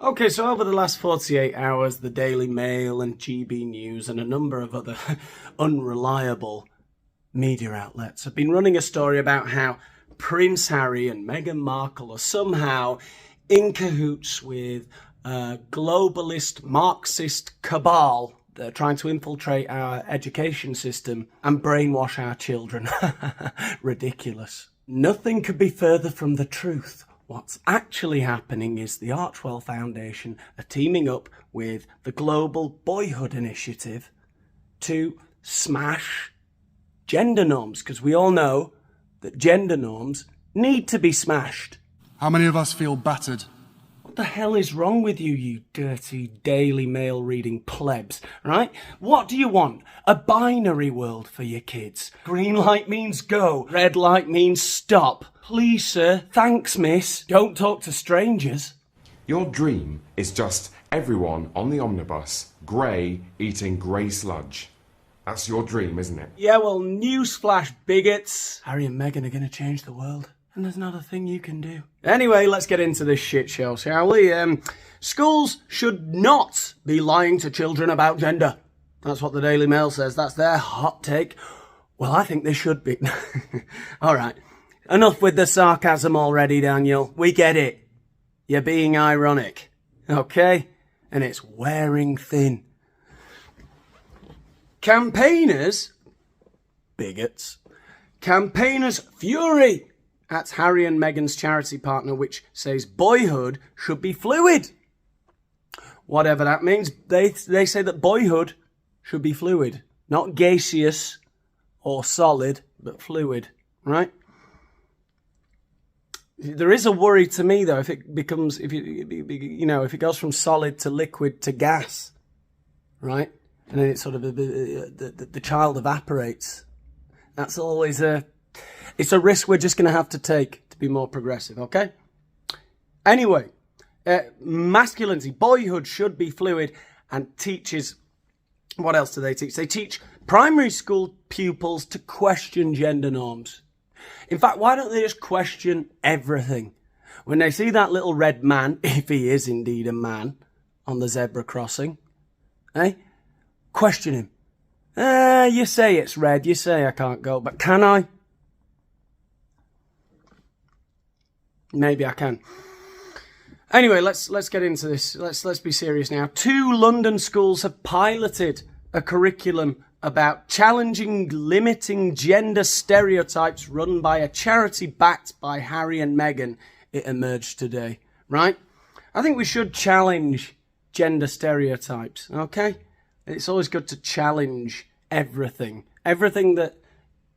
Okay, so over the last 48 hours, the Daily Mail and GB News and a number of other unreliable media outlets have been running a story about how Prince Harry and Meghan Markle are somehow in cahoots with a globalist Marxist cabal. They're trying to infiltrate our education system and brainwash our children. Ridiculous. Nothing could be further from the truth. What's actually happening is the Archewell Foundation are teaming up with the Global Boyhood Initiative to smash gender norms, because we all know that gender norms need to be smashed. How many of us feel battered? What the hell is wrong with you, you dirty Daily Mail reading plebs, right? What do you want? A binary world for your kids. Green light means go, red light means stop. Please, sir, thanks, miss. Don't talk to strangers. Your dream is just everyone on the omnibus, grey, eating grey sludge. That's your dream, isn't it? Yeah, well, newsflash, bigots. Harry and Meghan are going to change the world. And there's not a thing you can do. Anyway, let's get into this shit show, shall we? Schools should not be lying to children about gender. That's what the Daily Mail says. That's their hot take. Well, I think they should be. All right. Enough with the sarcasm already, Daniel. We get it. You're being ironic. Okay? And it's wearing thin. Campaigners, bigots, campaigners' fury at Harry and Meghan's charity partner, which says boyhood should be fluid. Whatever that means, they say that boyhood should be fluid. Not gaseous or solid, but fluid, right? There is a worry to me, though, if it becomes, if it goes from solid to liquid to gas, right? And then it sort of, the child evaporates. That's always it's a risk we're just going to have to take to be more progressive, okay? Anyway, masculinity, boyhood should be fluid and teaches, what else do they teach? They teach primary school pupils to question gender norms. In fact, why don't they just question everything? When they see that little red man, if he is indeed a man, on the zebra crossing, question him. You say it's red, you say I can't go, but can I? Maybe I can. Anyway, let's get into this. Let's be serious now. 2 London schools have piloted a curriculum about challenging, limiting gender stereotypes run by a charity backed by Harry and Meghan. It emerged today, right? I think we should challenge gender stereotypes, okay? It's always good to challenge everything. Everything that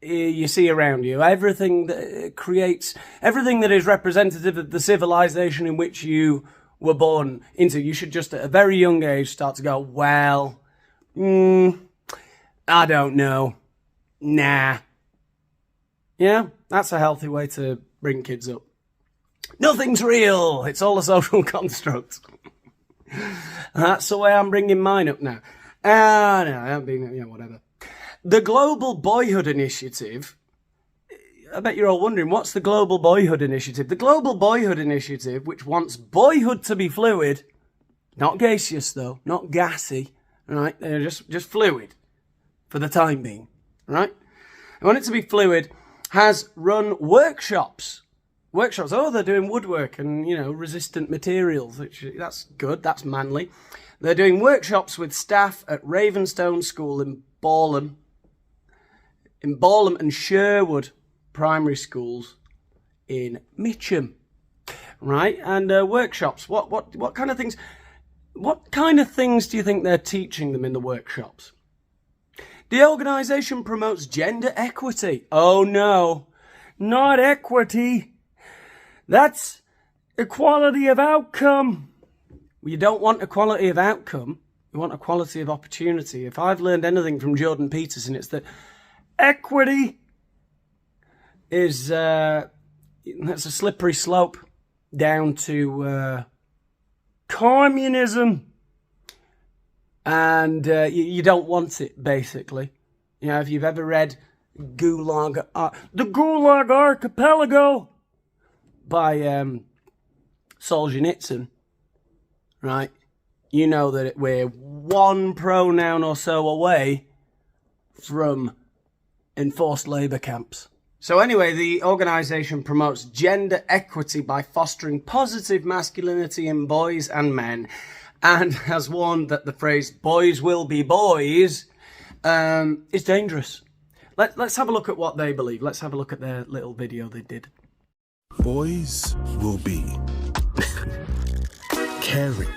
you see around you, everything that creates, everything that is representative of the civilization in which you were born into. You should just at a very young age start to go, well, I don't know. Nah. Yeah, that's a healthy way to bring kids up. Nothing's real. It's all a social construct. That's the way I'm bringing mine up now. No, I haven't been, whatever. The Global Boyhood Initiative, I bet you're all wondering, what's the Global Boyhood Initiative? The Global Boyhood Initiative, which wants boyhood to be fluid, not gaseous though, not gassy, right? They're just fluid for the time being, right? They want it to be fluid, has run workshops. Oh, they're doing woodwork and, resistant materials, which that's good, that's manly. They're doing workshops with staff at Ravenstone School in Boreham and Sherwood primary schools in Mitcham, right? And workshops. What kind of things? What kind of things do you think they're teaching them in the workshops? The organisation promotes gender equity. Oh no, not equity. That's equality of outcome. Well, you don't want equality of outcome. You want equality of opportunity. If I've learned anything from Jordan Peterson, it's that equity is that's a slippery slope down to communism, and you don't want it, basically. If you've ever read the Gulag Archipelago by Solzhenitsyn, right, you know that we're one pronoun or so away from enforced labour camps. So anyway, the organisation promotes gender equity by fostering positive masculinity in boys and men, and has warned that the phrase "boys will be boys" is dangerous. Let's have a look at what they believe. Let's have a look at their little video they did. Boys will be caring,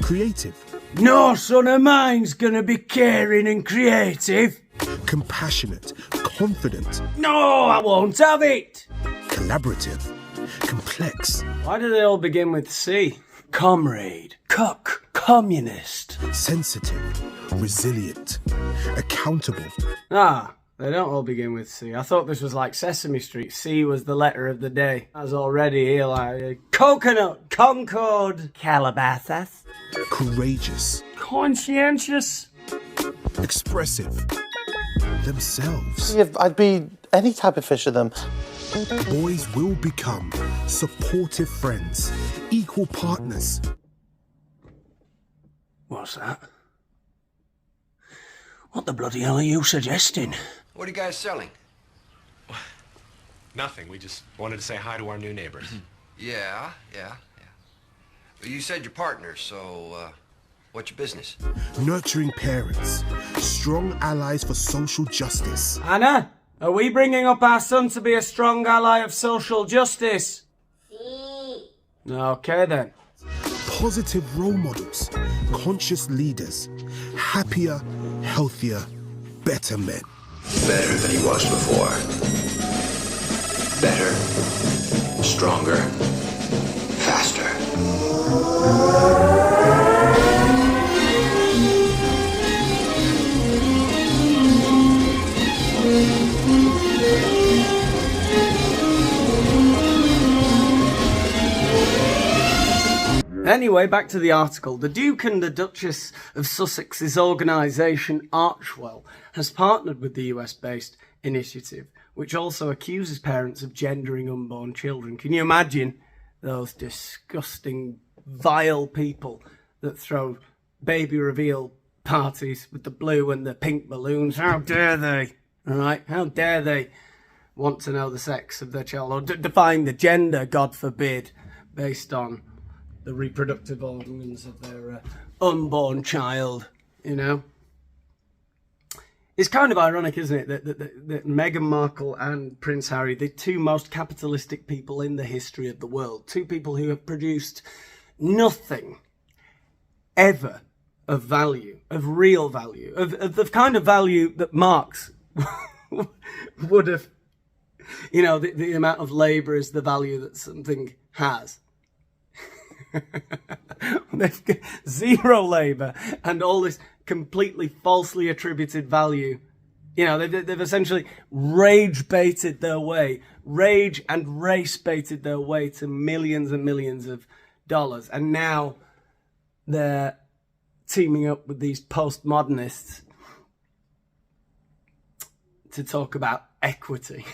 creative, No son of mine's gonna be caring and creative. compassionate, confident, No, I won't have it. collaborative, complex, Why do they all begin with C? Comrade, cuck, communist. sensitive, resilient, accountable, Ah, they don't all begin with C. I thought this was like Sesame Street. C was the letter of the day. I was already here like coconut, Concord, Calabasas, courageous, conscientious. expressive, themselves. I'd be any type of fish of them. Boys will become supportive friends, equal partners, What's that? What the bloody hell are you suggesting? What are you guys selling? Nothing. We just wanted to say hi to our new neighbors. Yeah. Well, you said you're partners, so, what's your business? nurturing parents, strong allies for social justice, Anna, are we bringing up our son to be a strong ally of social justice? Okay then. positive role models, conscious leaders, happier, healthier, better men. Better than he was before. Better, stronger, faster. Anyway, back to the article. The Duke and the Duchess of Sussex's organisation, Archewell, has partnered with the US-based initiative, which also accuses parents of gendering unborn children. Can you imagine those disgusting, vile people that throw baby reveal parties with the blue and the pink balloons? How dare they? All right? How dare they want to know the sex of their child, or define the gender, God forbid, based on the reproductive organs of their unborn child, you know? It's kind of ironic, isn't it, that Meghan Markle and Prince Harry, the two most capitalistic people in the history of the world, two people who have produced nothing ever of value, of real value, of the kind of value that Marx would have, you know, the amount of labour is the value that something has. They've got zero labour and all this completely falsely attributed value. You know, they've essentially rage and race baited their way to millions and millions of dollars. And now they're teaming up with these postmodernists to talk about equity.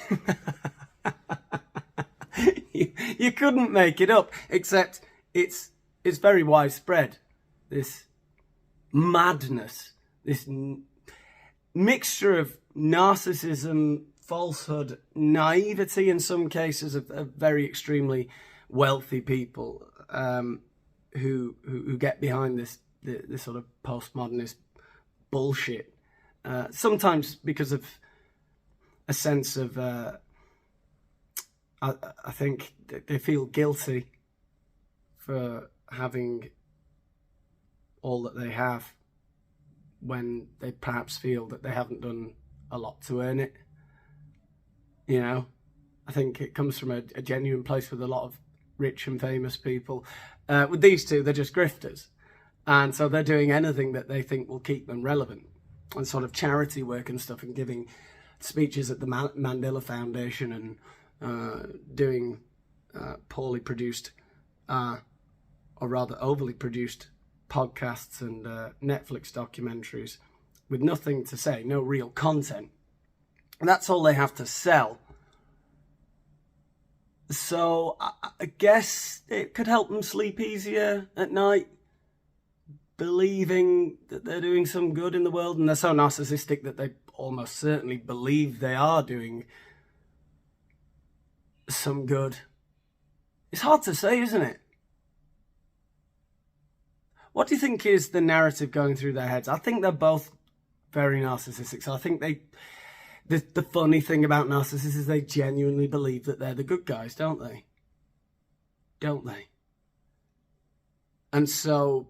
You couldn't make it up, except it's very widespread, this madness, this mixture of narcissism, falsehood, naivety in some cases of very extremely wealthy people who get behind this sort of postmodernist bullshit. Sometimes because of a sense of, I think they feel guilty for having all that they have when they perhaps feel that they haven't done a lot to earn it. You know, I think it comes from a genuine place with a lot of rich and famous people. With these two, they're just grifters. And so they're doing anything that they think will keep them relevant, and sort of charity work and stuff, and giving speeches at the Mandela Foundation, and doing poorly produced, or rather overly produced podcasts and Netflix documentaries with nothing to say, no real content. And that's all they have to sell. So I guess it could help them sleep easier at night, believing that they're doing some good in the world, and they're so narcissistic that they almost certainly believe they are doing some good. It's hard to say, isn't it? What do you think is the narrative going through their heads? I think they're both very narcissistic. So I think the funny thing about narcissists is they genuinely believe that they're the good guys, don't they? Don't they? And so,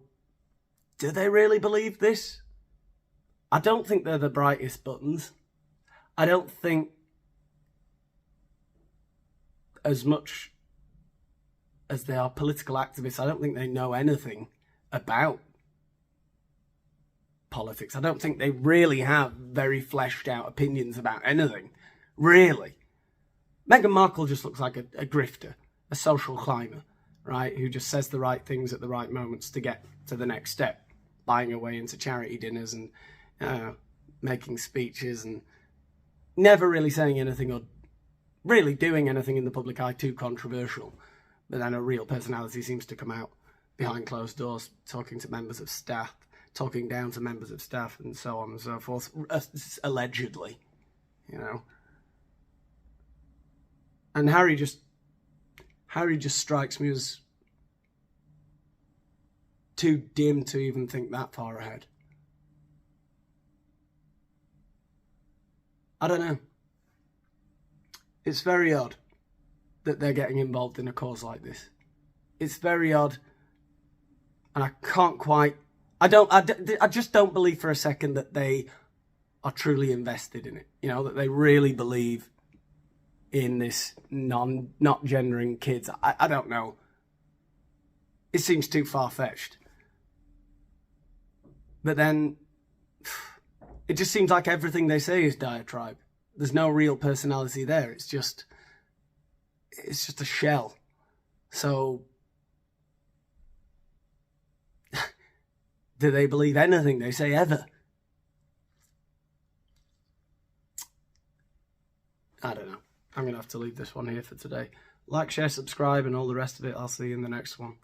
do they really believe this? I don't think they're the brightest buttons. I don't think as much as they are political activists, I don't think they know anything about politics. I don't think they really have very fleshed out opinions about anything, really. Meghan Markle just looks like a grifter, a social climber, right, who just says the right things at the right moments to get to the next step, buying her way into charity dinners and making speeches and never really saying anything or really doing anything in the public eye too controversial. But then a real personality seems to come out behind closed doors, talking to members of staff, talking down to members of staff, and so on and so forth, allegedly, you know. And Harry just strikes me as too dim to even think that far ahead. I don't know. It's very odd that they're getting involved in a cause like this. It's very odd, and I can't quite... I just don't believe for a second that they are truly invested in it. You know, that they really believe in this not gendering kids. I don't know. It seems too far-fetched. But then, it just seems like everything they say is diatribe. There's no real personality there. It's just a shell. So, do they believe anything they say ever? I don't know. I'm going to have to leave this one here for today. Like, share, subscribe, and all the rest of it. I'll see you in the next one.